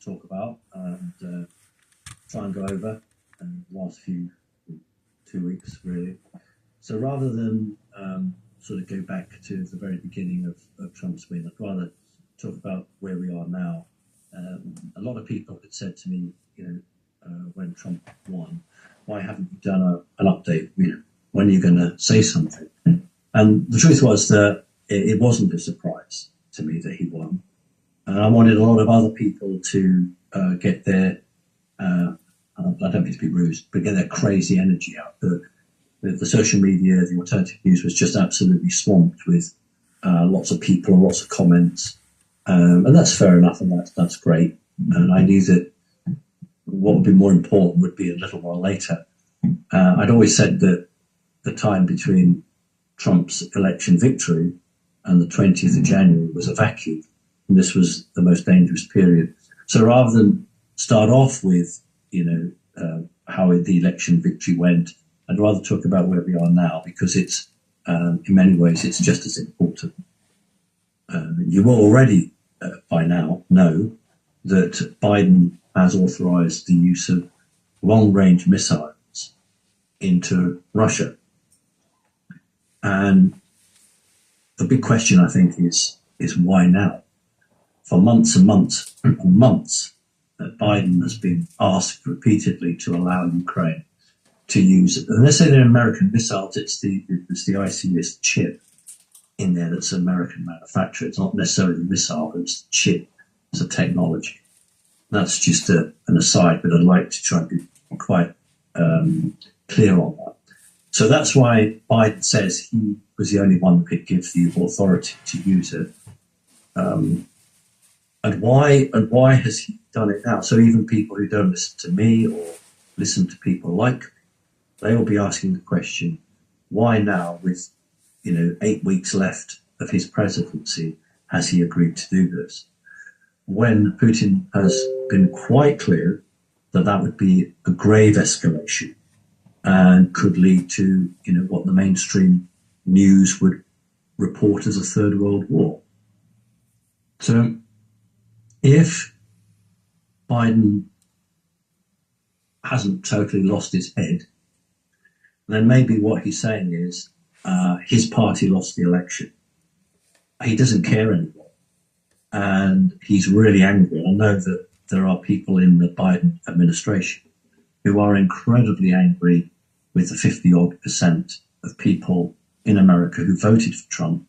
talk about and try and go over in the last 2 weeks, really. So rather than sort of go back to the very beginning of Trump's win, I'd rather talk about where we are now. A lot of people had said to me, when Trump won, why haven't you done an update? When are you going to say something? And the truth was that it wasn't a surprise to me that he won. And I wanted a lot of other people to get their, I don't mean to be rude, but get their crazy energy out. The social media, the alternative news was just absolutely swamped with lots of people and lots of comments. And that's fair enough, and that's great. And I knew that what would be more important would be a little while later. I'd always said that the time between Trump's election victory and the 20th of January was a vacuum, and this was the most dangerous period. So rather than start off with, how the election victory went, I'd rather talk about where we are now, because it's, in many ways, it's just as important. You will already, by now, know that Biden has authorized the use of long-range missiles into Russia. And the big question, I think, is why now? For months and months and months, Biden has been asked repeatedly to allow Ukraine to use, and let's say they're American missiles, it's the ICS chip in there that's American manufacturer. It's not necessarily the missile, but it's the chip, it's a technology. That's just an aside, but I'd like to try and be quite clear on that. So that's why Biden says he was the only one that could give the authority to use it. And why has he done it now? So even people who don't listen to me or listen to people like me, they will be asking the question, why now, with 8 weeks left of his presidency, has he agreed to do this? When Putin has been quite clear that that would be a grave escalation and could lead to, what the mainstream news would report as a third world war. So if Biden hasn't totally lost his head, then maybe what he's saying is his party lost the election. He doesn't care anymore. And he's really angry. I know that there are people in the Biden administration who are incredibly angry with the 50-odd% of people in America who voted for Trump.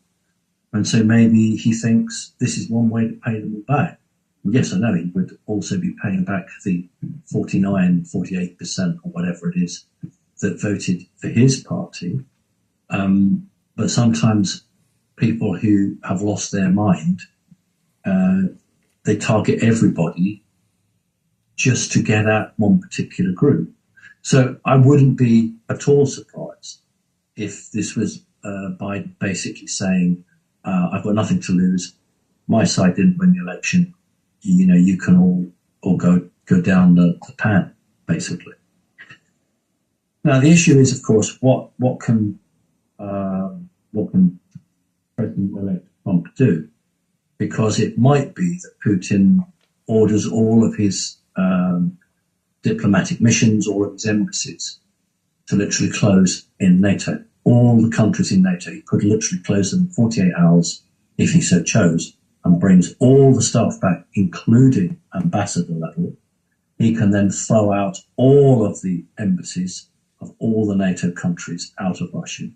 And so maybe he thinks this is one way to pay them all back. And yes, I know he would also be paying back the 48% or whatever it is that voted for his party. But sometimes people who have lost their mind, they target everybody just to get at one particular group. So I wouldn't be at all surprised if this was Biden basically saying, I've got nothing to lose. My side didn't win the election. You can all go down the pan, basically. Now, the issue is, of course, what can President-elect Trump do? Because it might be that Putin orders all of his diplomatic missions, all of his embassies, to literally close in NATO. All the countries in NATO, he could literally close them in 48 hours if he so chose, and brings all the staff back, including ambassador level. He can then throw out all of the embassies of all the NATO countries out of Russia.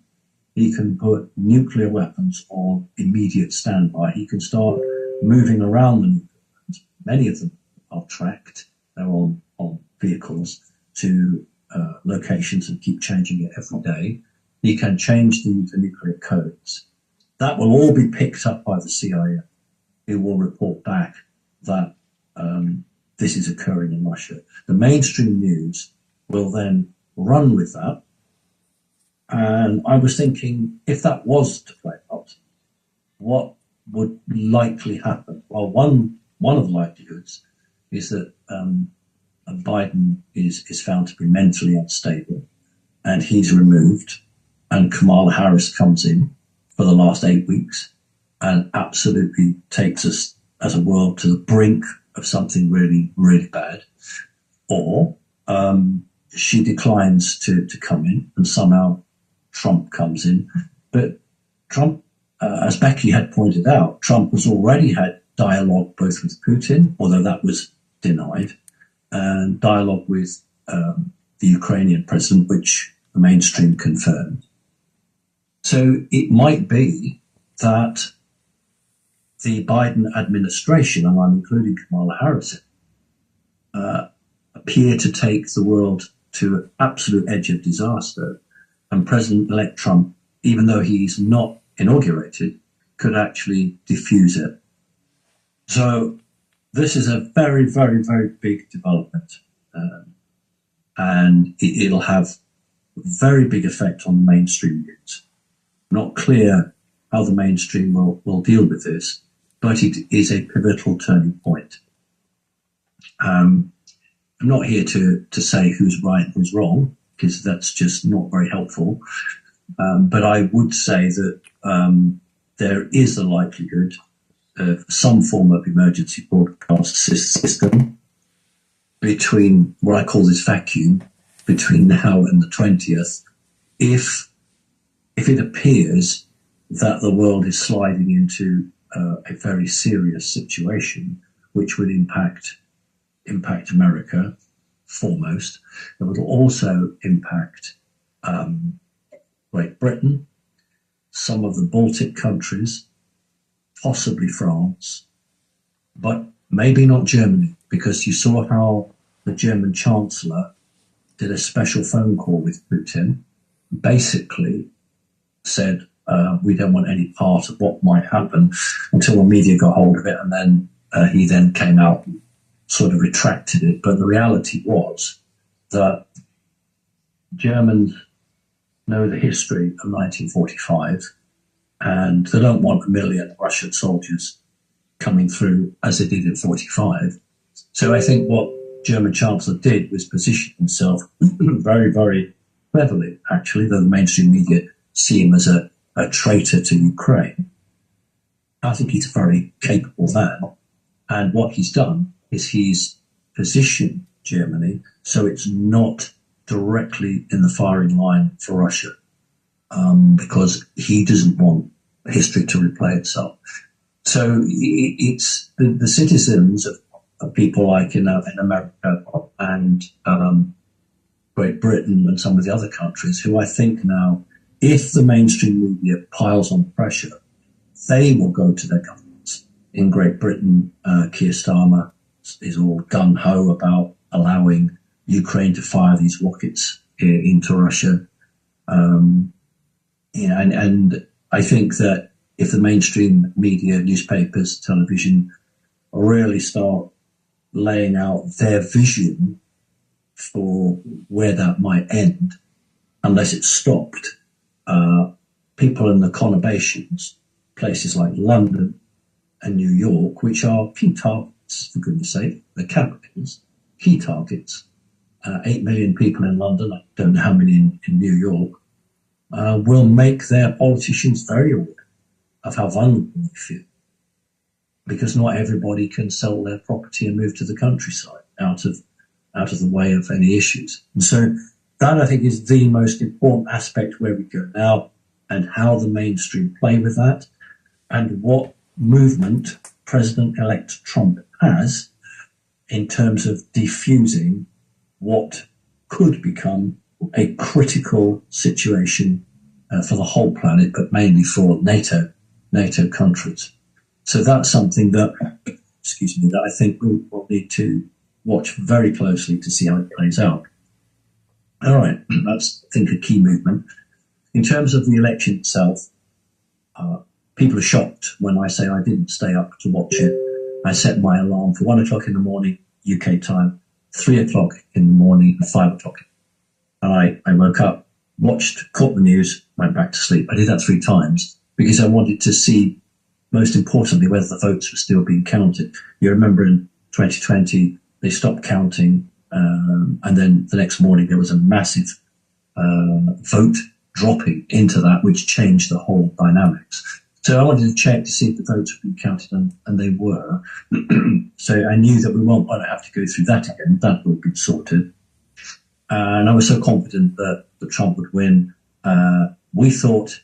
He can put nuclear weapons on immediate standby. He can start moving around the nuclear weapons. Many of them are tracked. They're on vehicles to locations and keep changing it every day. He can change the nuclear codes. That will all be picked up by the CIA, who will report back that this is occurring in Russia. The mainstream news will then run with that. And I was thinking, if that was to play out, what would likely happen? Well, one of the likelihoods is that Biden is found to be mentally unstable, and he's removed, and Kamala Harris comes in for the last 8 weeks and absolutely takes us as a world to the brink of something really, really bad, or she declines to come in, and somehow Trump comes in. But Trump, as Becky had pointed out, Trump has already had dialogue both with Putin, although that was denied, and dialogue with the Ukrainian president, which the mainstream confirmed. So it might be that the Biden administration, and I'm including Kamala Harris, appear to take the world to an absolute edge of disaster, and President-elect Trump, even though he's not inaugurated, could actually diffuse it. So this is a very, very, very big development, and it'll have a very big effect on the mainstream news. Not clear how the mainstream will deal with this, but it is a pivotal turning point. I'm not here to say who's right and who's wrong, because that's just not very helpful. But I would say that there is a likelihood of some form of emergency broadcast system between what I call this vacuum between now and the 20th, if it appears that the world is sliding into a very serious situation, which would impact America foremost. It would also impact Great Britain, some of the Baltic countries, possibly France, but maybe not Germany, because you saw how the German Chancellor did a special phone call with Putin, basically said, we don't want any part of what might happen, until the media got hold of it, and then he then came out and sort of retracted it. But the reality was that Germans know the history of 1945, and they don't want 1 million Russian soldiers coming through as they did in 45. So I think what German Chancellor did was position himself very, very cleverly, actually, though the mainstream media see him as a traitor to Ukraine. I think he's a very capable man. And what he's done is he's positioned Germany so it's not directly in the firing line for Russia, because he doesn't want history to replay itself. So it's the citizens of people like in America and Great Britain and some of the other countries who I think now, if the mainstream media piles on pressure, they will go to their governments. In Great Britain, Keir Starmer is all gung-ho about allowing Ukraine to fire these rockets into Russia. And I think that if the mainstream media, newspapers, television, really start laying out their vision for where that might end, unless it's stopped, people in the conurbations, places like London and New York, which are key targets, for goodness sake, the capitals, key targets, 8 million people in London, I don't know how many in New York, will make their politicians very aware of how vulnerable they feel, because not everybody can sell their property and move to the countryside out of the way of any issues. And so that, I think, is the most important aspect where we go now, and how the mainstream play with that, and what movement President-elect Trump has in terms of defusing what could become a critical situation for the whole planet, but mainly for NATO countries. So that's something that, that I think we will need to watch very closely to see how it plays out. All right, that's, I think, a key movement. In terms of the election itself, people are shocked when I say I didn't stay up to watch it. I set my alarm for 1 o'clock in the morning, UK time, 3 o'clock in the morning, and 5 o'clock. And I woke up, caught the news, went back to sleep. I did that 3 times because I wanted to see, most importantly, whether the votes were still being counted. You remember in 2020, they stopped counting, and then the next morning there was a massive vote dropping into that, which changed the whole dynamics. So I wanted to check to see if the votes would be counted, and they were. So I knew that we won't have to go through that again. That will be sorted. And I was so confident that Trump would win. We thought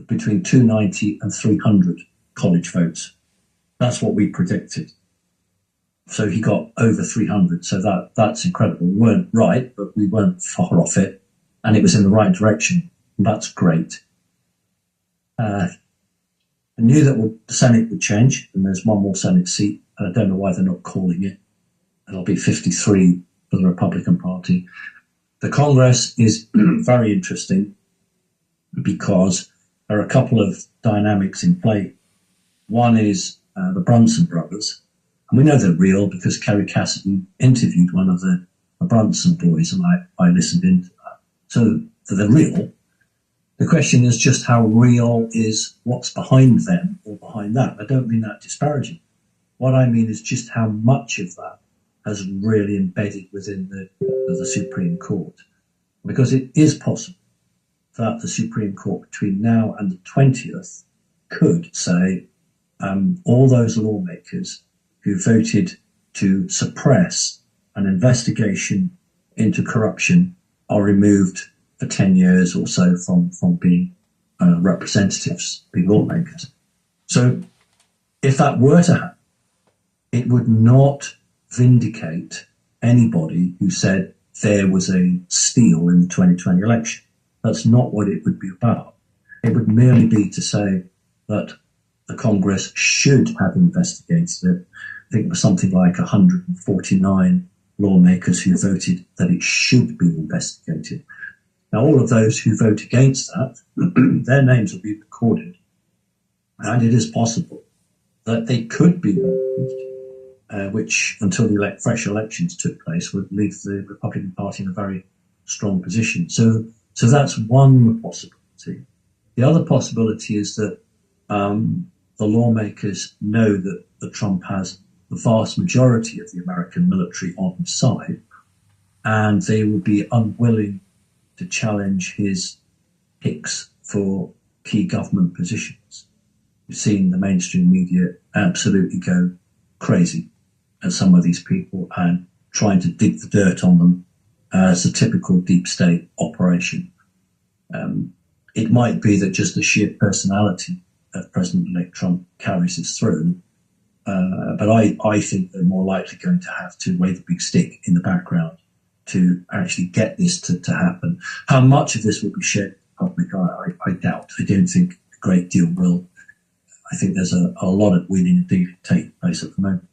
between 290 and 300 college votes. That's what we predicted. So he got over 300. So that's incredible. We weren't right, but we weren't far off it. And it was in the right direction. And that's great. I knew that the Senate would change, and there's one more Senate seat. And I don't know why they're not calling it. It'll be 53 for the Republican Party. The Congress is very interesting because there are a couple of dynamics in play. One is the Brunson brothers, and we know they're real because Kerry Cassidy interviewed one of the Brunson boys, and I listened into that. So they're real. The question is just how real is what's behind them or behind that. I don't mean that disparaging. What I mean is just how much of that has really embedded within the Supreme Court. Because it is possible that the Supreme Court between now and the 20th could say all those lawmakers who voted to suppress an investigation into corruption are removed for 10 years or so from being representatives, being lawmakers. So if that were to happen, it would not vindicate anybody who said there was a steal in the 2020 election. That's not what it would be about. It would merely be to say that the Congress should have investigated it. I think it was something like 149 lawmakers who voted that it should be investigated. Now, all of those who vote against that, their names will be recorded. And it is possible that they could be removed, which, until the fresh elections took place, would leave the Republican Party in a very strong position. So that's one possibility. The other possibility is that the lawmakers know that Trump has the vast majority of the American military on his side, and they will be unwilling to challenge his picks for key government positions. We've seen the mainstream media absolutely go crazy at some of these people and trying to dig the dirt on them as a typical deep state operation. It might be that just the sheer personality of President-elect Trump carries this through, but I think they're more likely going to have to wave a big stick in the background to actually get this to happen. How much of this will be shared with the public, I doubt. I don't think a great deal will. I think there's a lot of wheeling and dealing taking place at the moment.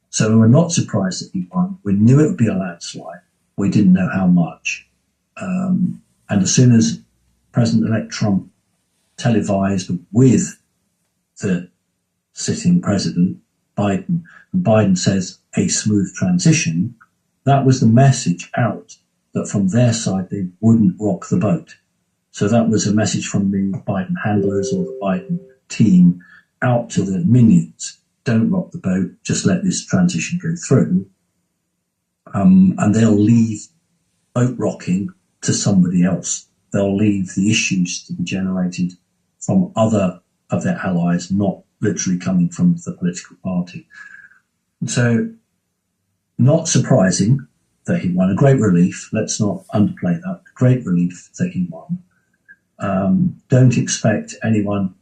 So we're not surprised that he won. We knew it would be a landslide. We didn't know how much. And as soon as President-elect Trump televised with the sitting president, Biden, and Biden says a smooth transition, that was the message out that from their side they wouldn't rock the boat. So that was a message from the Biden handlers or the Biden team out to the minions. Don't rock the boat, just let this transition go through. And they'll leave boat rocking to somebody else. They'll leave the issues to be generated from other of their allies, not literally coming from the political party. So, not surprising that he won. A great relief. Let's not underplay that. A great relief that he won. Don't expect anyone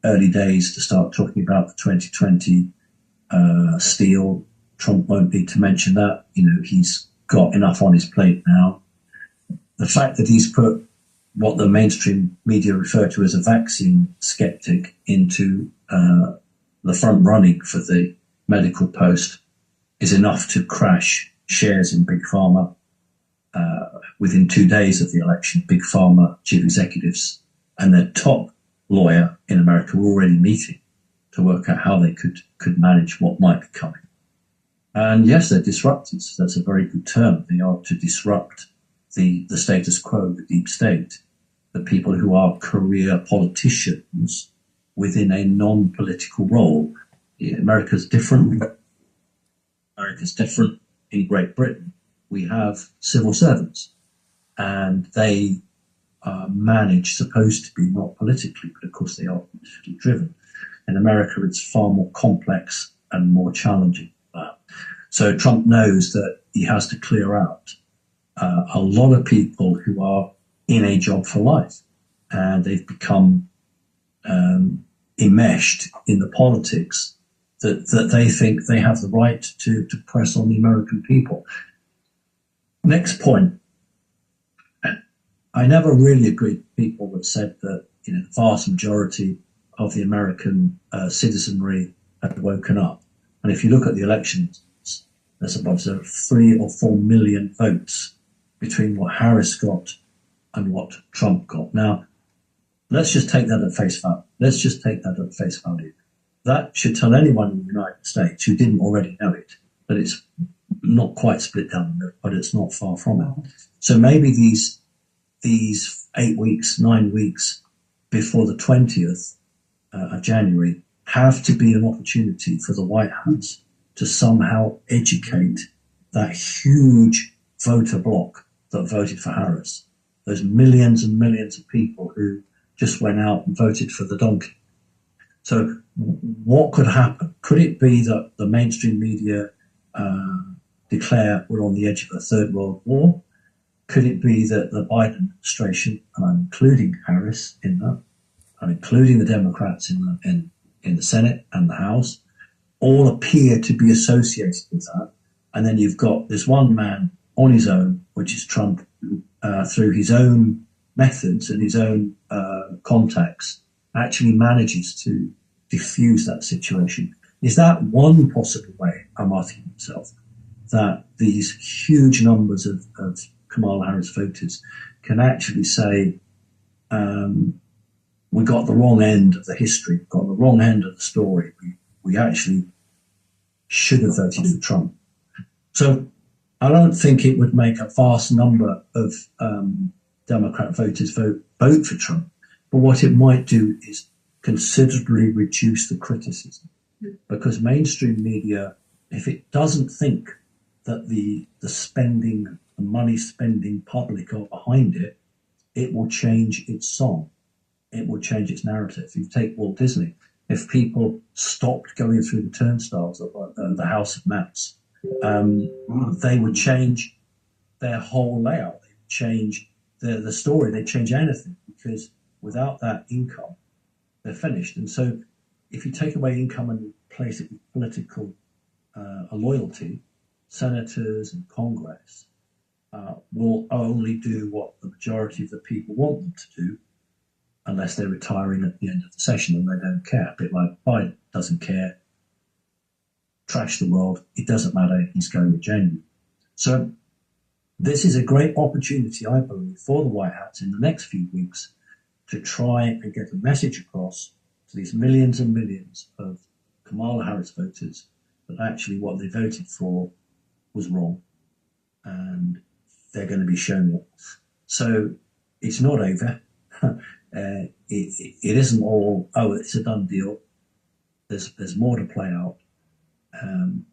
early days to start talking about the 2020 steal. Trump won't need to mention that. He's got enough on his plate now. The fact that he's put what the mainstream media refer to as a vaccine skeptic into the front running for the medical post is enough to crash shares in Big Pharma. Within 2 days of the election, Big Pharma chief executives and their top lawyer in America were already meeting to work out how they could manage what might be coming. And yes, they're disruptors. That's a very good term. They are to disrupt the status quo, the deep state, the people who are career politicians within a non-political role. America's different. America's different. In Great Britain, we have civil servants, and they managed, supposed to be, not politically, but of course they are politically driven. In America, it's far more complex and more challenging than that. So Trump knows that he has to clear out a lot of people who are in a job for life, and they've become enmeshed in the politics that they think they have the right to press on the American people. Next point. I never really agreed with people that said that the vast majority of the American citizenry had woken up. And if you look at the elections, there's about 3 or 4 million votes between what Harris got and what Trump got. Now, let's just take that at face value. That should tell anyone in the United States who didn't already know it that it's not quite split down the middle, but it's not far from it. So maybe these 8 weeks, 9 weeks before the 20th of January have to be an opportunity for the White House to somehow educate that huge voter bloc that voted for Harris, those millions and millions of people who just went out and voted for the donkey. So what could happen? Could it be that the mainstream media declare we're on the edge of a third world war? Could it be that the Biden administration, and I'm including Harris in that, I'm including the Democrats in the Senate and the House, all appear to be associated with that? And then you've got this one man on his own, which is Trump, through his own methods and his own contacts, actually manages to diffuse that situation. Is that one possible way, I'm asking myself, that these huge numbers of Kamala Harris voters can actually say, we got the wrong end of the history, got the wrong end of the story. We actually should have voted for Trump. So I don't think it would make a vast number of Democrat voters vote for Trump. But what it might do is considerably reduce the criticism, because mainstream media, if it doesn't think that the spending, the money spending public are behind it, it will change its song. It will change its narrative. If you take Walt Disney, if people stopped going through the turnstiles of the House of Mouse, they would change their whole layout. They would change the story. They'd change anything, because without that income, they're finished. And so if you take away income and replace it with political loyalty, senators and Congress will only do what the majority of the people want them to do, unless they're retiring at the end of the session and they don't care. A bit like Biden doesn't care. Trash the world. It doesn't matter. He's going to January. So this is a great opportunity, I believe, for the White House in the next few weeks to try and get a message across to these millions and millions of Kamala Harris voters that actually what they voted for was wrong, and they're going to be shown it. So it's not over. It isn't all, it's a done deal. There's more to play out. And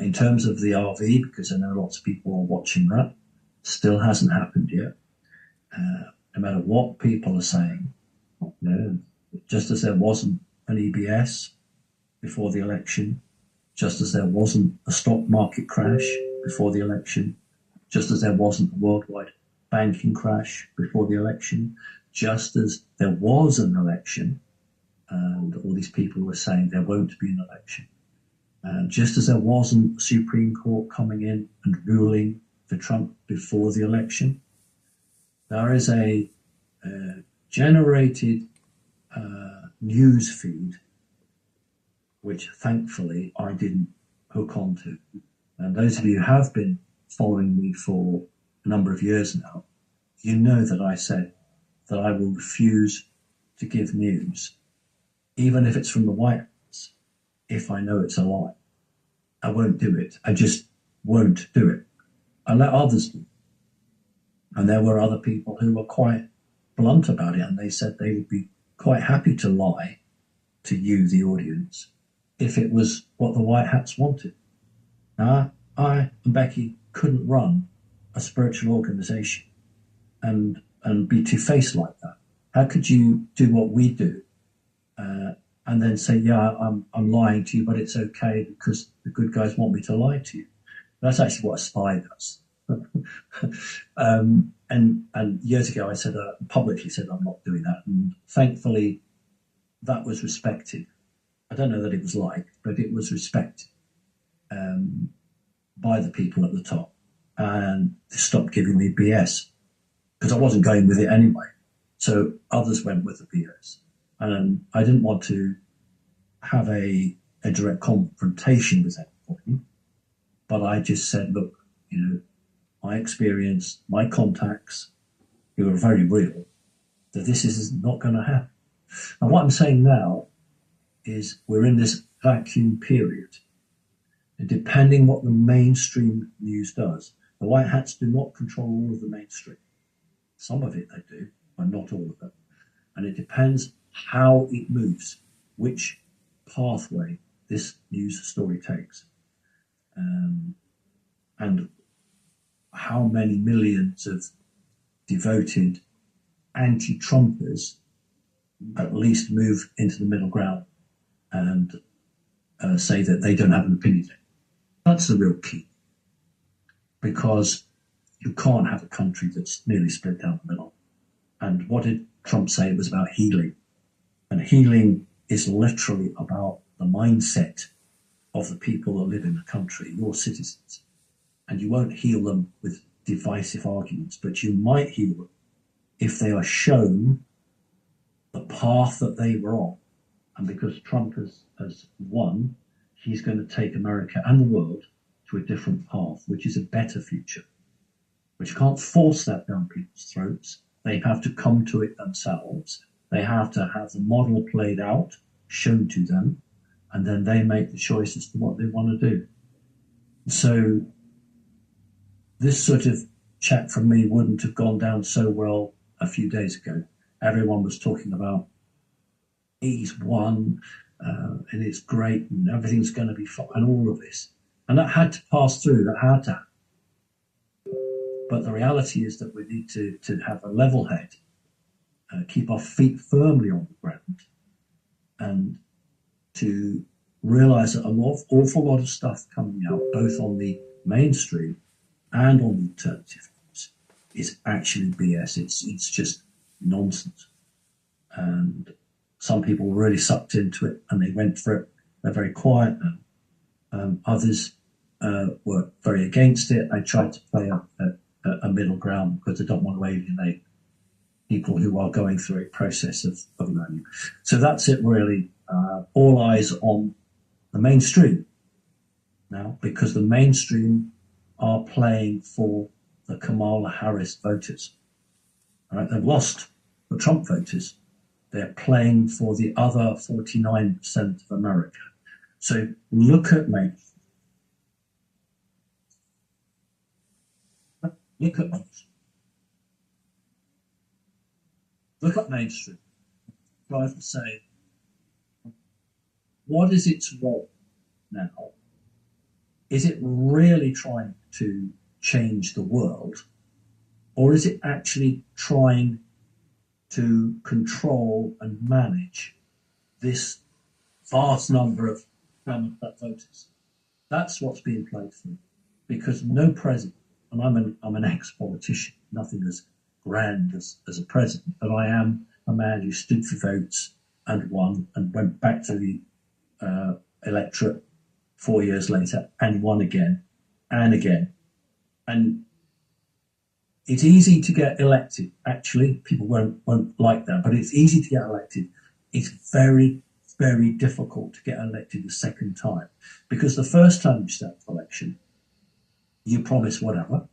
in terms of the RV, because I know lots of people are watching that, still hasn't happened yet. No matter what people are saying, just as there wasn't an EBS before the election, just as there wasn't a stock market crash before the election, just as there wasn't a worldwide banking crash before the election, just as there was an election, and all these people were saying there won't be an election, just as there wasn't the Supreme Court coming in and ruling for Trump before the election, there is a generated news feed which thankfully I didn't hook onto. And those of you who have been following me for a number of years now, you know that I said that I will refuse to give news, even if it's from the White House, if I know it's a lie. I won't do it. I just won't do it. I let others do it. And there were other people who were quite blunt about it, and they said they would be quite happy to lie to you, the audience, if it was what the White Hats wanted. Now, I and Becky couldn't run a spiritual organization and and be two-faced like that? How could you do what we do and then say, yeah, I'm lying to you, but it's okay because the good guys want me to lie to you? That's actually what a spy does. And years ago, I said publicly said I'm not doing that, and thankfully, that was respected. I don't know that it was liked, but it was respected by the people at the top, and they stopped giving me BS because I wasn't going with it anyway. So others went with the BS, and I didn't want to have a direct confrontation with anybody. But I just said, look, my experience, my contacts, who are very real, that this is not going to happen. And what I'm saying now is we're in this vacuum period. And depending what the mainstream news does, the white hats do not control all of the mainstream. Some of it they do, but not all of it. And it depends how it moves, which pathway this news story takes. And how many millions of devoted anti-Trumpers at least move into the middle ground and say that they don't have an opinion. That's the real key, because you can't have a country that's nearly split down the middle. And what did Trump say? It was about healing. And healing is literally about the mindset of the people that live in the country, your citizens. And you won't heal them with divisive arguments, but you might heal them if they are shown the path that they were on. And because Trump has won, he's going to take America and the world to a different path, which is a better future. But you can't force that down people's throats. They have to come to it themselves. They have to have the model played out, shown to them, and then they make the choice as to what they want to do. So this sort of chat from me wouldn't have gone down so well a few days ago. Everyone was talking about he's won and it's great and everything's going to be fine and all of this. And that had to pass through, that had to happen. But the reality is that we need to have a level head, keep our feet firmly on the ground, and to realise that an awful lot of stuff coming out, both on the mainstream and on the alternative news, is actually BS. It's just nonsense. And some people were really sucked into it and they went for it. They're very quiet now. Others were very against it. They tried to play a middle ground because they don't want to alienate people who are going through a process of learning. So that's it really. All eyes on the mainstream now, because the mainstream are playing for the Kamala Harris voters. All right, they've lost the Trump voters. They're playing for the other 49% of America. So look at mainstream. Look at mainstream. Try to say, what is its role now? Is it really trying to change the world, or is it actually trying to control and manage this vast number of Democrat voters? That's what's being played for, because no president, and I'm an ex-politician, nothing as grand as a president, but I am a man who stood for votes and won and went back to the electorate 4 years later and won again and again. And it's easy to get elected. Actually, people won't like that, but it's easy to get elected. It's very, very difficult to get elected a second time, because the first time you stand for election, you promise whatever,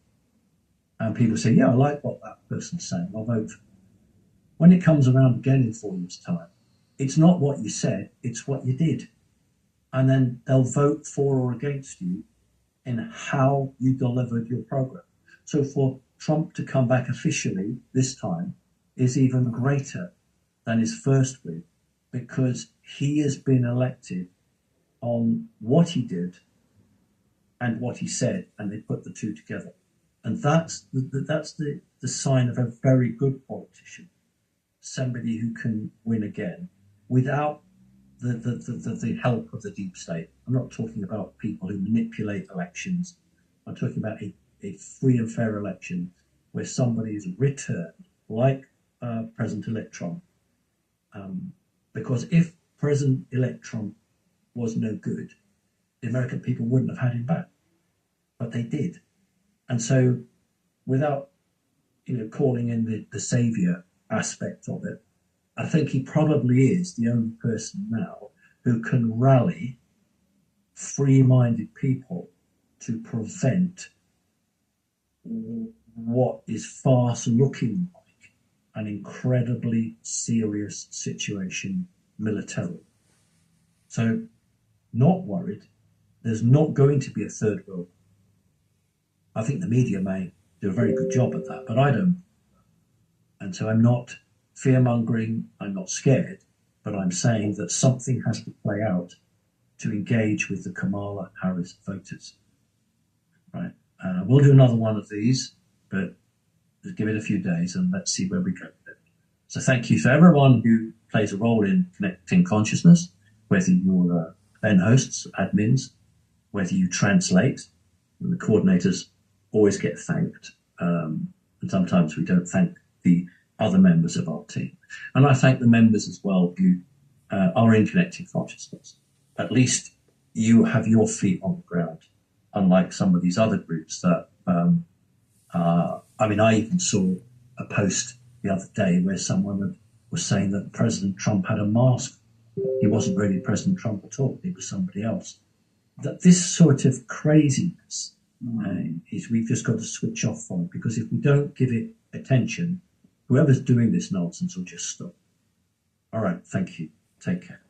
and people say, yeah, I like what that person's saying, I'll vote for them. When it comes around again in 4 years' time, it's not what you said, it's what you did. And then they'll vote for or against you in how you delivered your program. So for Trump to come back officially this time is even greater than his first win, because he has been elected on what he did and what he said, and they put the two together. And that's the sign of a very good politician, somebody who can win again without the help of the deep state. I'm not talking about people who manipulate elections. I'm talking about a free and fair election where somebody is returned, like President-elect Trump. Because if President-elect Trump was no good, the American people wouldn't have had him back. But they did. And so without calling in the savior aspect of it, I think he probably is the only person now who can rally free-minded people to prevent what is fast looking like an incredibly serious situation militarily. So, not worried. There's not going to be a third world. I think the media may do a very good job at that, but I don't. And so I'm not fear-mongering, I'm not scared, but I'm saying that something has to play out to engage with the Kamala Harris voters. Right? We'll do another one of these, but just give it a few days and let's see where we go with it. So thank you for everyone who plays a role in connecting consciousness, whether you're event hosts, admins, whether you translate, and the coordinators always get thanked. And sometimes we don't thank the other members of our team. And I thank the members as well who are in connecting consciousness. At least you have your feet on the ground, unlike some of these other groups that, I even saw a post the other day where someone was saying that President Trump had a mask. He wasn't really President Trump at all. He was somebody else. That this sort of craziness is we've just got to switch off from, because if we don't give it attention, whoever's doing this nonsense will just stop. All right, thank you. Take care.